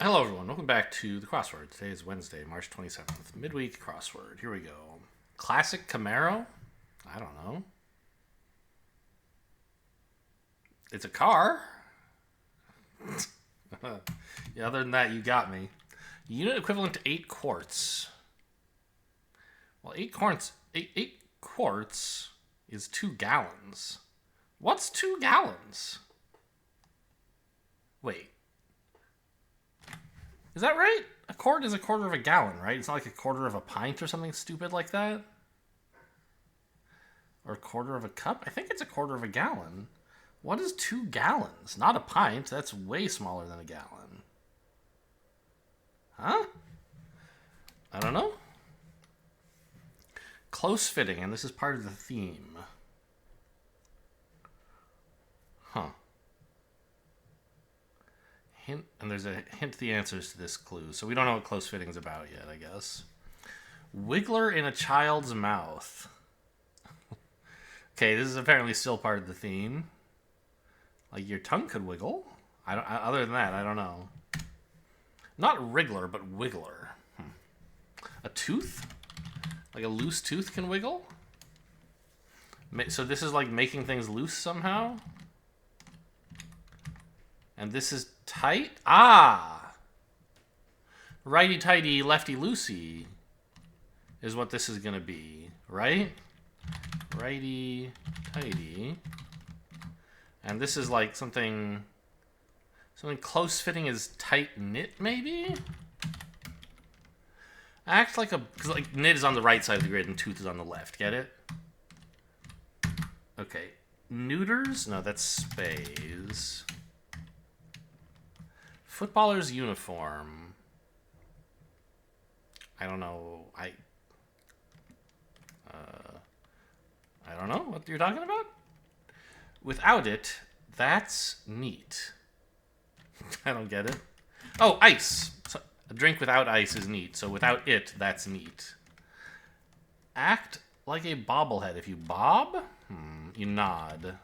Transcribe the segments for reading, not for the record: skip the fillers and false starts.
Hello, everyone. Welcome back to the crossword. Today is Wednesday, March 27th. Midweek crossword. Here we go. Classic Camaro? I don't know. It's a car. Yeah, other than that, you got me. Unit equivalent to 8 quarts. Well, 8 quarts is 2 gallons. What's 2 gallons? Wait. Is that right? A quart is a quarter of a gallon, right? It's not like a quarter of a pint or something stupid like that? Or a quarter of a cup? I think it's a quarter of a gallon. What is 2 gallons? Not a pint. That's way smaller than a gallon. Huh? I don't know. Close fitting, and this is part of the theme. Huh. Hint, and there's a hint to the answers to this clue. So we don't know what close fitting's about yet, I guess. Wiggler in a child's mouth. Okay, this is apparently still part of the theme. Like your tongue could wiggle. Other than that, I don't know. Not wriggler, but wiggler. A tooth? Like a loose tooth can wiggle? So this is like making things loose somehow? And this is tight? Ah! Righty-tighty, lefty-loosey is what this is going to be, right? Righty-tighty. And this is like something close-fitting is tight-knit, maybe? Act like a... Because like knit is on the right side of the grid and tooth is on the left. Get it? Okay. Neuters? No, that's spays. Footballer's uniform. I don't know. I don't know what you're talking about. Without it, that's neat. I don't get it. Oh, ice. So, a drink without ice is neat. So without it, that's neat. Act like a bobblehead. If you bob, you nod.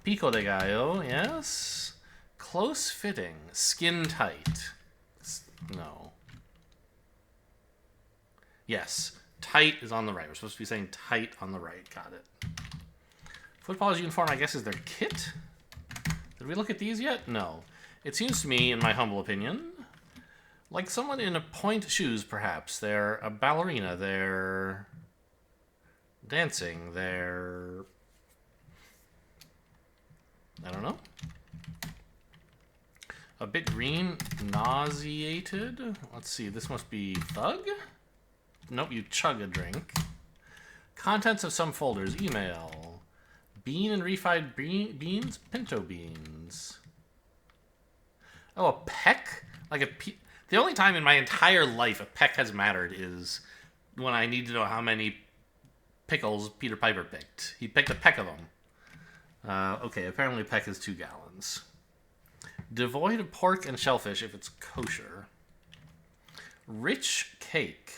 Pico de gallo, yes. Close fitting. Skin tight. No. Yes. Tight is on the right. We're supposed to be saying tight on the right. Got it. Footballer's uniform, I guess, is their kit? Did we look at these yet? No. It seems to me, in my humble opinion, like someone in a point shoes, perhaps. They're a ballerina. They're dancing. They're... I don't know. A bit green, nauseated. Let's see, this must be thug? Nope, you chug a drink. Contents of some folders, email. Bean and refried beans, pinto beans. Oh, a peck? Like the only time in my entire life a peck has mattered is when I need to know how many pickles Peter Piper picked. He picked a peck of them. Okay, apparently a peck is 2 gallons. Devoid of pork and shellfish if it's kosher. Rich cake.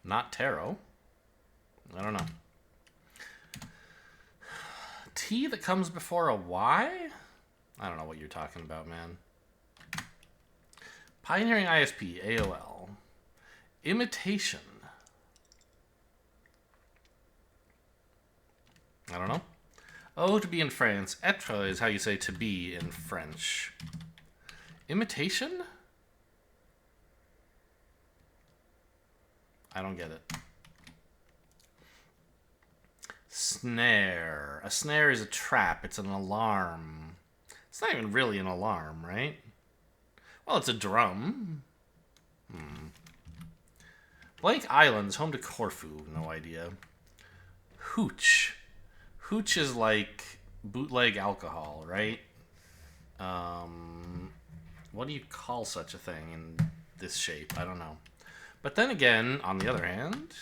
Not taro. I don't know. Tea that comes before a Y? I don't know what you're talking about, man. Pioneering ISP, AOL. Imitation. I don't know. Oh, to be in France. Être is how you say to be in French. Imitation? I don't get it. Snare. A snare is a trap. It's an alarm. It's not even really an alarm, right? Well, it's a drum. Blank Islands, home to Corfu. No idea. Hooch. Hooch is like bootleg alcohol, right? What do you call such a thing in this shape? I don't know. But then again, on the other hand,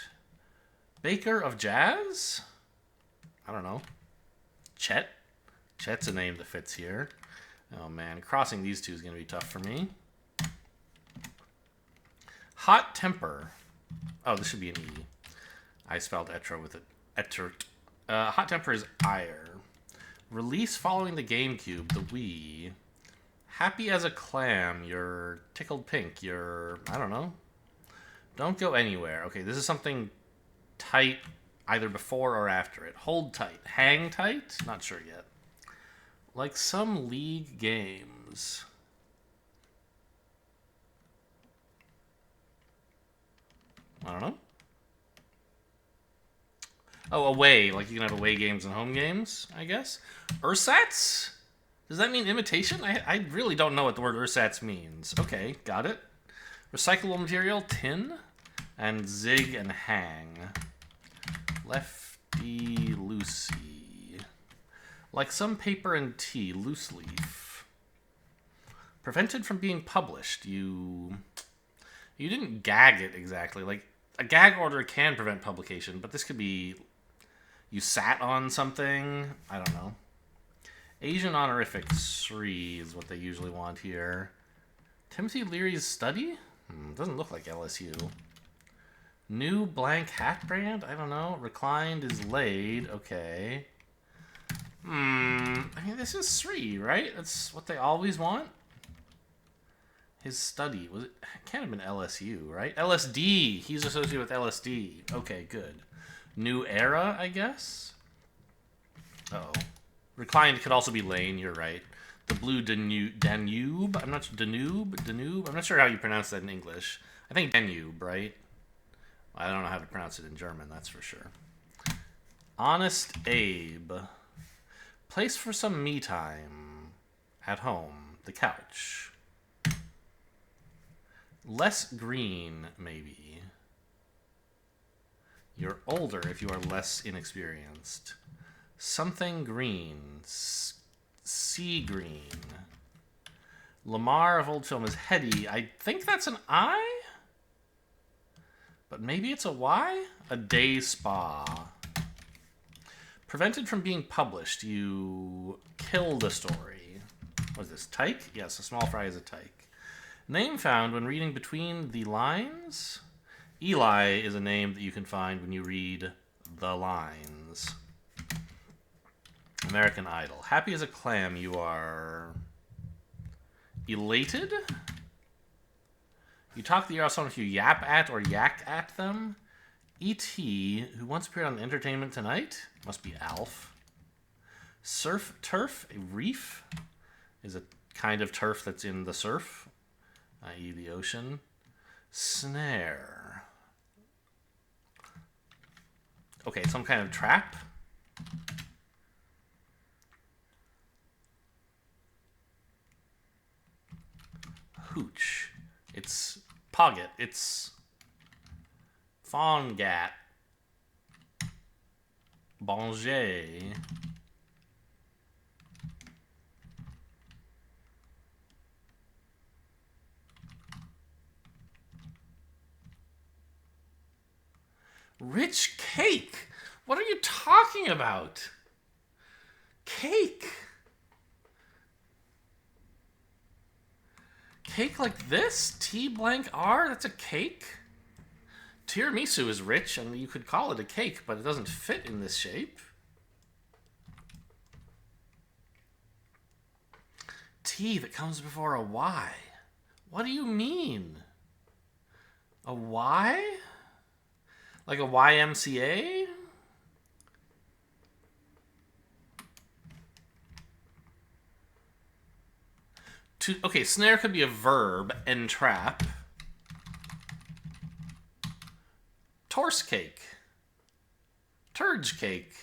Baker of Jazz? I don't know. Chet? Chet's a name that fits here. Oh man, crossing these two is going to be tough for me. Hot temper. Oh, this should be an E. I spelled etro with it. Etert. Hot temper is ire. Release following the GameCube, the Wii. Happy as a clam, you're tickled pink, you're, I don't know. Don't go anywhere. Okay, this is something tight either before or after it. Hold tight. Hang tight? Not sure yet. Like some League games. I don't know. Oh, away. Like you can have away games and home games, I guess. Ersatz? Does that mean imitation? I really don't know what the word ersatz means. Okay, got it. Recyclable material, tin. And zig and hang. Lefty loosey. Like some paper and tea, loose leaf. Prevented from being published. You didn't gag it exactly. Like, a gag order can prevent publication, but this could be you sat on something. I don't know. Asian honorific 3 is what they usually want here. Timothy Leary's study? Doesn't look like LSU. New blank hat brand? I don't know. Reclined is laid. Okay. I mean, this is 3, right? That's what they always want. His study. It can't have been LSU, right? LSD. He's associated with LSD. Okay, good. New era, I guess? Uh-oh. Reclined could also be lane, you're right. The blue Danube? I'm not sure. Danube? I'm not sure how you pronounce that in English. I think Danube, right? I don't know how to pronounce it in German, that's for sure. Honest Abe. Place for some me time. At home. The couch. Less green, maybe. You're older if you are less inexperienced. Something green. Sea green. Lamar of old film is heady. I think that's an I? But maybe it's a Y? A day spa. Prevented from being published. You kill the story. What is this? Tyke? Yes, a small fry is a tyke. Name found when reading between the lines? Eli is a name that you can find when you read the lines. American Idol. Happy as a clam, you are elated? You talk the ear off someone if you yap at or yak at them. E.T., who once appeared on Entertainment Tonight, must be Alf. Surf turf, a reef, is a kind of turf that's in the surf, i.e. the ocean. Snare. Okay, some kind of trap. Hooch. It's Pogget. It's Fongat. Banger. Rich cake? What are you talking about? Cake? Cake like this? T blank R? That's a cake? Tiramisu is rich, and you could call it a cake, but it doesn't fit in this shape. T that comes before a Y. What do you mean? A Y? Like a YMCA? Okay, snare could be a verb. Entrap. Torse cake. Turge cake.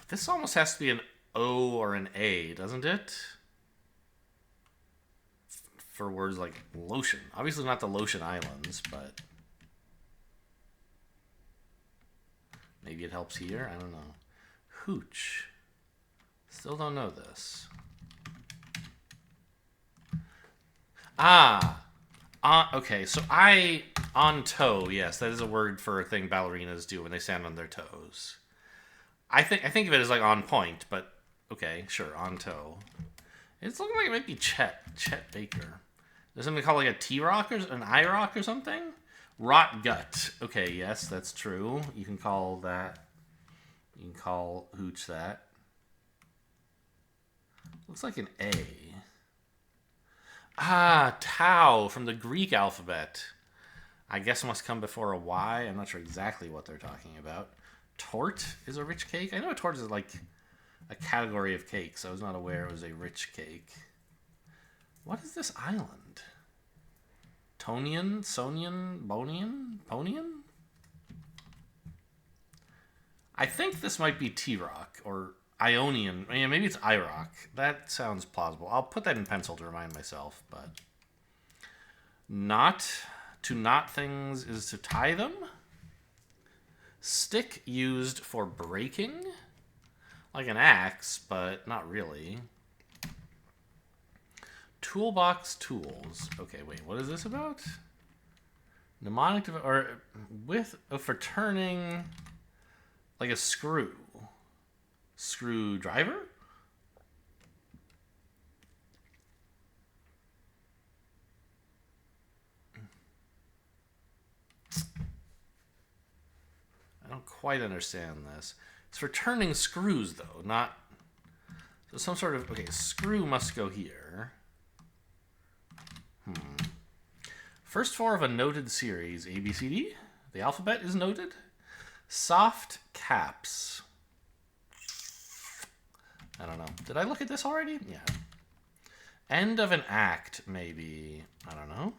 This almost has to be an O or an A, doesn't it? For words like lotion. Obviously not the Lotion Islands, but maybe it helps here. I don't know. Hooch. Still don't know this. Okay, so on toe, yes, that is a word for a thing ballerinas do when they stand on their toes. I think of it as like on point, but okay, sure, on toe. It's looking like it might be Chet Baker. There's something called like a T-Rock or an I-Rock or something? Rot gut. Okay, yes, that's true. You can call that. You can call Hooch that. Looks like an A. Ah, Tau from the Greek alphabet. I guess it must come before a Y. I'm not sure exactly what they're talking about. Tort is a rich cake? I know a tort is like a category of cakes. I was not aware it was a rich cake. What is this island? Tonian? Sonian? Bonian? Ponian? I think this might be T-Rock or Ionian. Yeah, maybe it's I-Rock. That sounds plausible. I'll put that in pencil to remind myself, but... Knot. To knot things is to tie them. Stick used for breaking. Like an axe, but not really. Toolbox tools. Okay, wait, what is this about? Mnemonic or with for turning like a screw. Screwdriver? I don't quite understand this. It's for turning screws though, not so some sort of okay, screw must go here. First four of a noted series, A, B, C, D. The alphabet is noted. Soft caps. I don't know. Did I look at this already? Yeah. End of an act, maybe. I don't know.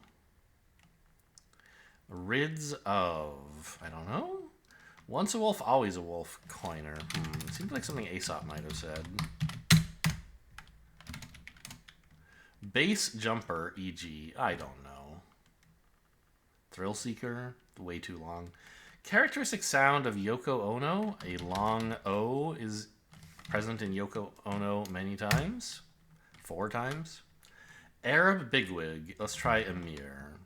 Rids of. I don't know. Once a wolf, always a wolf. Coiner. Seems like something Aesop might have said. Base jumper, e.g. I don't know. Thrill seeker. Way too long. Characteristic sound of Yoko Ono. A long O is present in Yoko Ono many times. 4 times. Arab bigwig. Let's try Emir.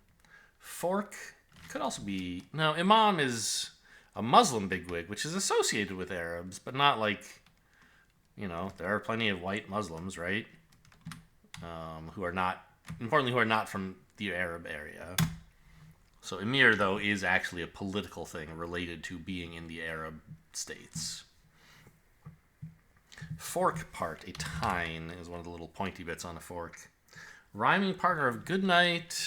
Fork. Could also be... No, Imam is a Muslim bigwig, which is associated with Arabs, but not like... You know, there are plenty of white Muslims, right? Who are not... Importantly, who are not from the Arab area. So Emir, though, is actually a political thing related to being in the Arab states. Fork part, a tine, is one of the little pointy bits on a fork. Rhyming partner of good night.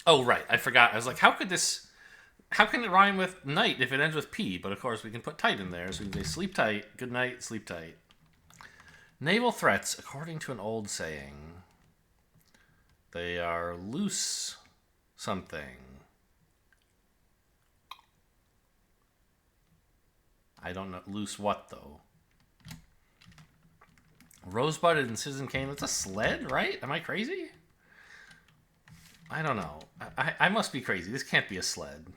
Oh, right, I forgot. I was like, how can it rhyme with night if it ends with P? But of course, we can put tight in there. So we can say sleep tight, good night, sleep tight. Naval threats, according to an old saying. They are loose something. I don't know. Loose what, though? Rosebud and Citizen Kane. That's a sled, right? Am I crazy? I don't know. I must be crazy. This can't be a sled.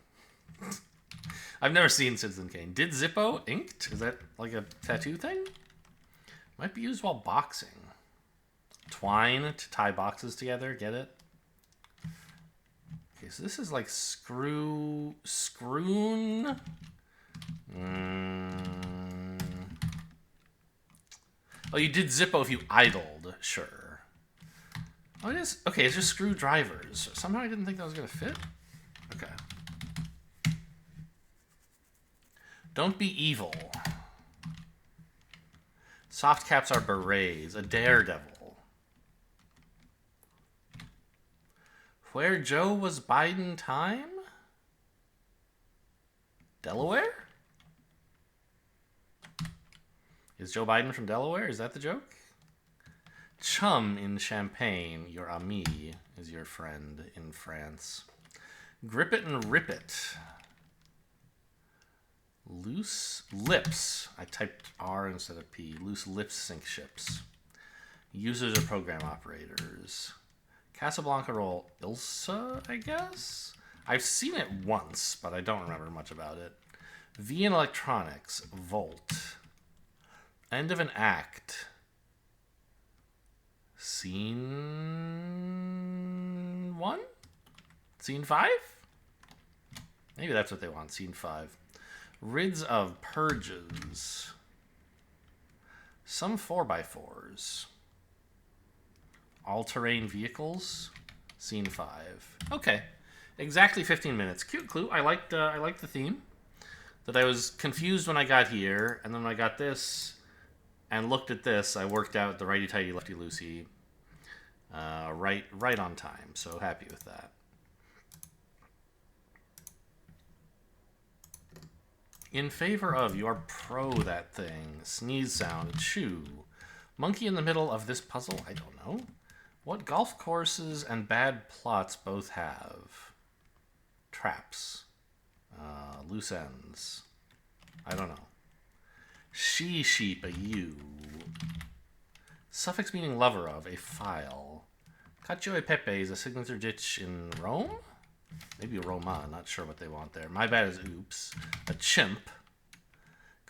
I've never seen Citizen Kane. Did Zippo inked? Is that like a tattoo thing? Might be used while boxing. Twine to tie boxes together. Get it? Okay, so this is like screwn. Oh, you did Zippo if you idled. Sure. Oh, it is. Okay, it's just screwdrivers. Somehow I didn't think that was going to fit. Okay. Don't be evil. Soft caps are berets. A daredevil. Where Joe was biding time? Delaware? Is Joe Biden from Delaware? Is that the joke? Chum in Champagne. Your ami is your friend in France. Grip it and rip it. Loose lips. I typed R instead of P. Loose lips sink ships. Users are program operators. Casablanca roll Ilsa, I guess? I've seen it once, but I don't remember much about it. V in electronics. Volt. End of an act. Scene 1? Scene 5? Maybe that's what they want. Scene 5. Rids of purges. Some 4x4s. All-terrain vehicles. Scene 5. Okay. Exactly 15 minutes. Cute clue. I liked the theme. That I was confused when I got here, and then when I got this and looked at this, I worked out the righty-tighty, lefty-loosey right on time. So happy with that. In favor of, you are pro that thing. Sneeze sound. Chew. Monkey in the middle of this puzzle? I don't know. What golf courses and bad plots both have? Traps. Loose ends. I don't know. She, sheep, a you. Suffix meaning lover of, a file. Cacio e Pepe is a signature ditch in Rome? Maybe Roma, not sure what they want there. My bad is oops. A chimp.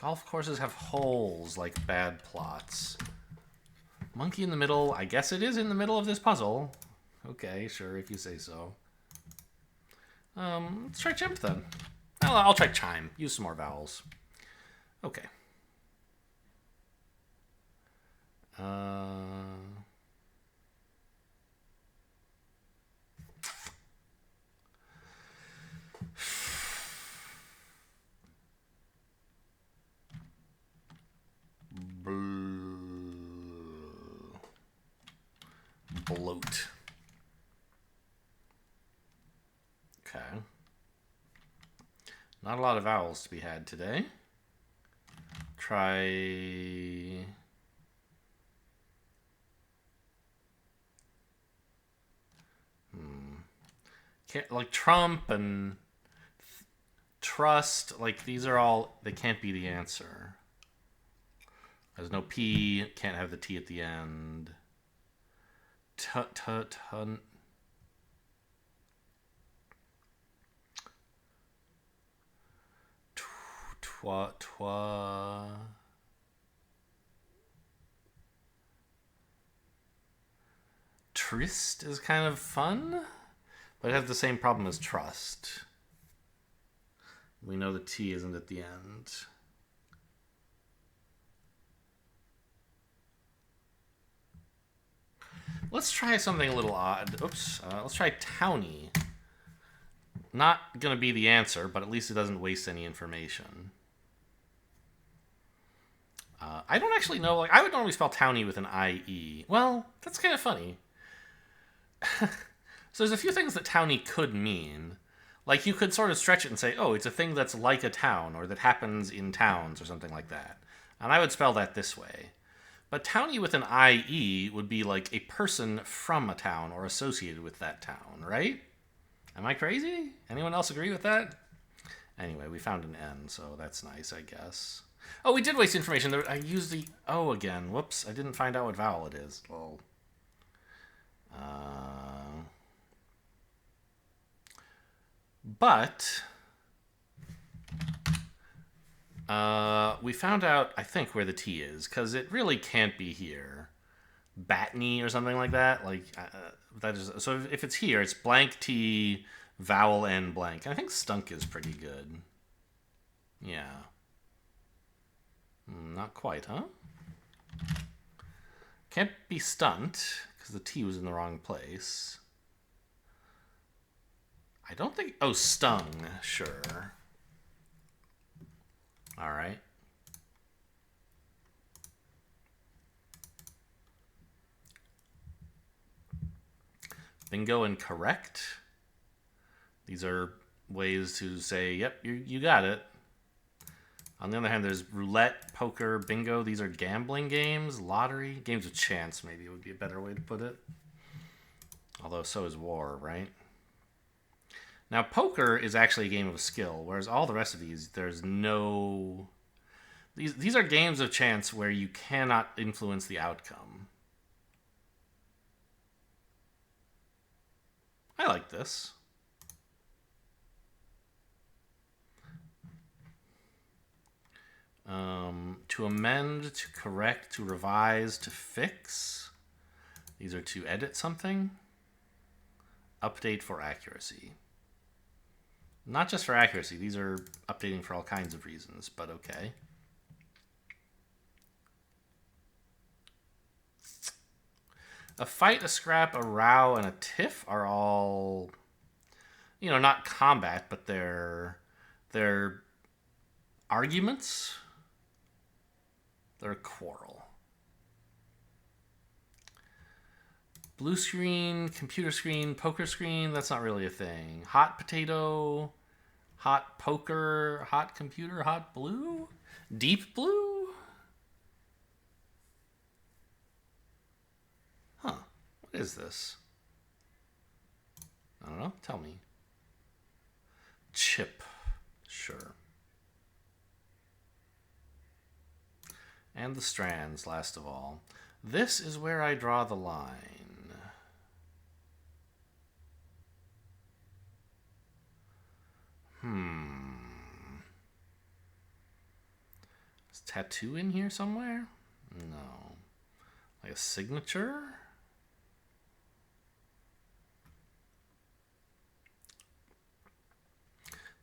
Golf courses have holes like bad plots. Monkey in the middle, I guess it is in the middle of this puzzle. Okay, sure, if you say so. Let's try chimp then. Well, I'll try chime. Use some more vowels. Okay. Bloat. Okay. Not a lot of vowels to be had today. Try... Can't, like Trump and trust, like these are all, they can't be the answer. There's no P, can't have the T at the end. Ton. Twa. Trist is kind of fun, but it has the same problem as trust. We know the T isn't at the end. Let's try something a little odd. Oops. Let's try towny. Not going to be the answer, but at least it doesn't waste any information. I don't actually know. Like, I would normally spell towny with an I-E. Well, that's kind of funny. So there's a few things that towny could mean. Like, you could sort of stretch it and say, oh, it's a thing that's like a town, or that happens in towns, or something like that. And I would spell that this way. But towny with an I-E would be like a person from a town or associated with that town, right? Am I crazy? Anyone else agree with that? Anyway, we found an N, so that's nice, I guess. Oh, we did waste information. I used the O again. Whoops, I didn't find out what vowel it is. Well, but we found out, I think, where the T is, because it really can't be here. Batney or something like that. Like that is, so if it's here, it's blank T, vowel N blank. And I think stunk is pretty good. Yeah. Not quite, huh? Can't be stunt, because the T was in the wrong place. I don't think... Oh, stung. Sure. All right. Bingo and correct. These are ways to say, yep, you got it. On the other hand, there's roulette, poker, bingo. These are gambling games, lottery, games of chance, maybe would be a better way to put it. Although so is war, right? Now, poker is actually a game of skill, whereas all the rest of these, there's no... These are games of chance where you cannot influence the outcome. I like this. To amend, to correct, to revise, to fix. These are to edit something. Update for accuracy. Not just for accuracy. These are updating for all kinds of reasons, but okay. A fight, a scrap, a row, and a tiff are all, not combat, but they're arguments. They're a quarrel. Blue screen, computer screen, poker screen, that's not really a thing. Hot potato, hot poker, hot computer, hot blue? Deep blue? Huh. What is this? I don't know. Tell me. Chip. Sure. And the strands, last of all. This is where I draw the line. Is tattoo in here somewhere? No. Like a signature?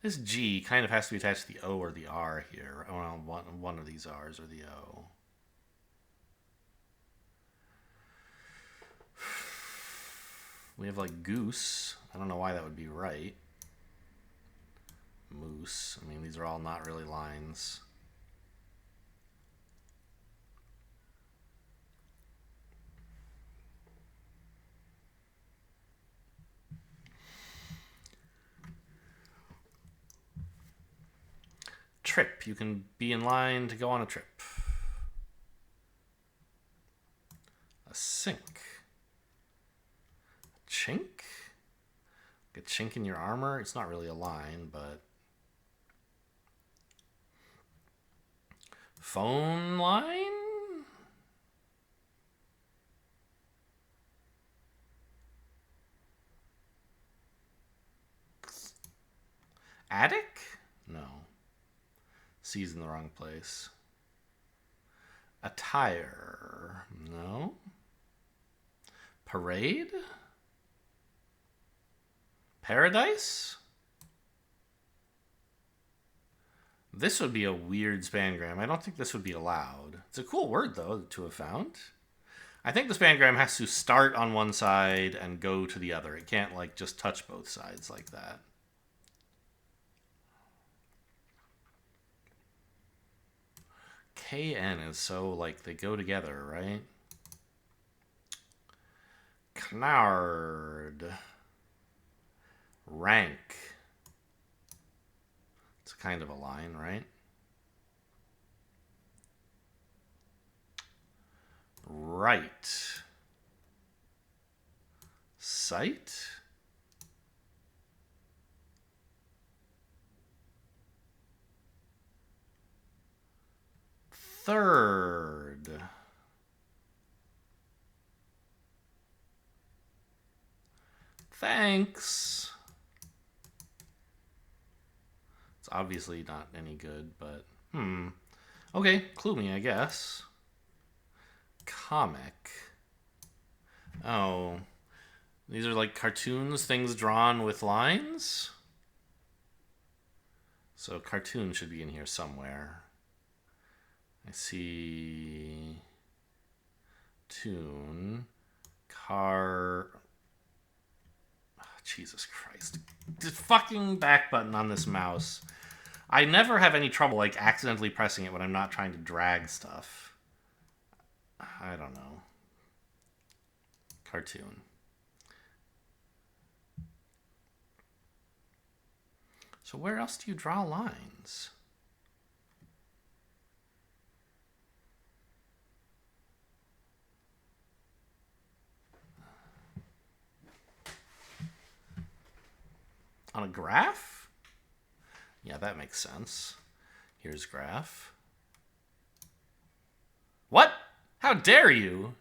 This G kind of has to be attached to the O or the R here. Well, one of these R's or the O. We have like goose. I don't know why that would be right. Moose. I mean, these are all not really lines. Trip. You can be in line to go on a trip. A sink. A chink. Like a chink in your armor. It's not really a line, but... Phone line? Attic? No. C's in the wrong place. Attire? No. Parade? Paradise? This would be a weird spangram. I don't think this would be allowed. It's a cool word, though, to have found. I think the spangram has to start on one side and go to the other. It can't, like, just touch both sides like that. KN is so, like, they go together, right? Knard. Rank. It's kind of a line, right? Right. Sight. Third. Thanks. It's obviously not any good, but okay, clue me, I guess. Comic. Oh. These are like cartoons, things drawn with lines? So cartoon should be in here somewhere. I see tune, car. Oh, Jesus Christ. Just fucking back button on this mouse. I never have any trouble like accidentally pressing it when I'm not trying to drag stuff. I don't know. Cartoon. So where else do you draw lines? On a graph? Yeah, that makes sense. Here's graph. What? How dare you?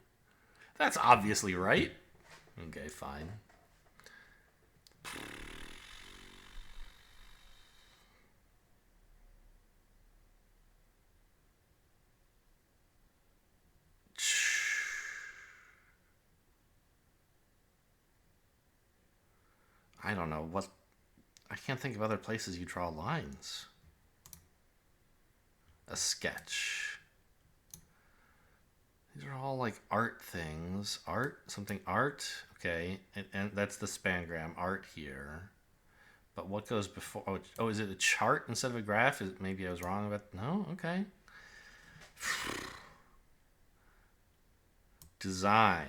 That's obviously right. Okay, fine. I don't know what... I can't think of other places you draw lines. A sketch. These are all like art things. Art, something art. Okay, and that's the spangram art here. But what goes before? Oh, is it a chart instead of a graph? Maybe I was wrong about. No, okay. Design.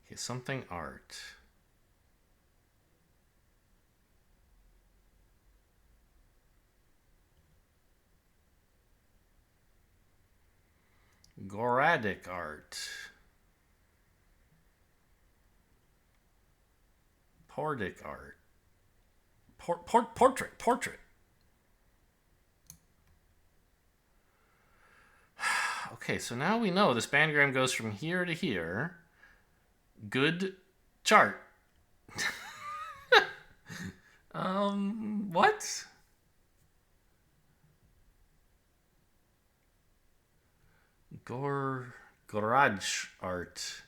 Okay, something art. Goradic art. Pordic art. Portrait. Okay, so now we know the spangram goes from here to here. Good chart. What? Garage art.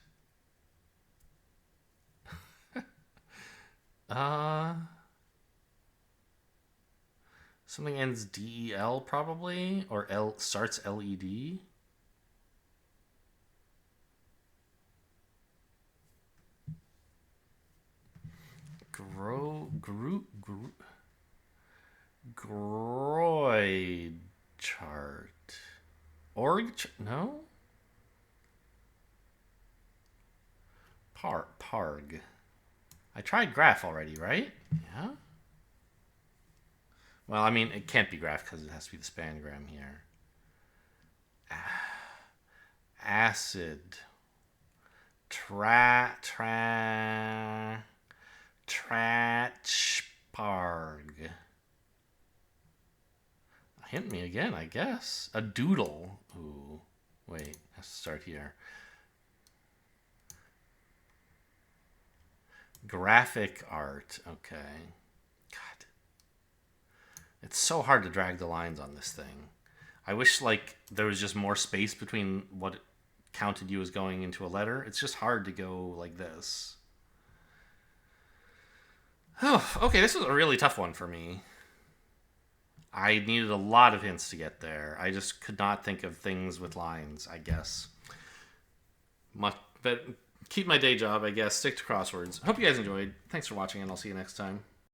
Uh, Something ends DEL probably, or L starts LED. Groid chart. No? Parg. I tried graph already, right? Yeah? Well, I mean, it can't be graph because it has to be the spangram here. Acid. Tratchparg. Hint me again, I guess. A doodle. Ooh. Wait, let's start here. Graphic art. Okay. God. It's so hard to drag the lines on this thing. I wish, like, there was just more space between what counted you as going into a letter. It's just hard to go like this. Oh, okay, this was a really tough one for me. I needed a lot of hints to get there. I just could not think of things with lines, I guess. But keep my day job, I guess. Stick to crosswords. Hope you guys enjoyed. Thanks for watching, and I'll see you next time.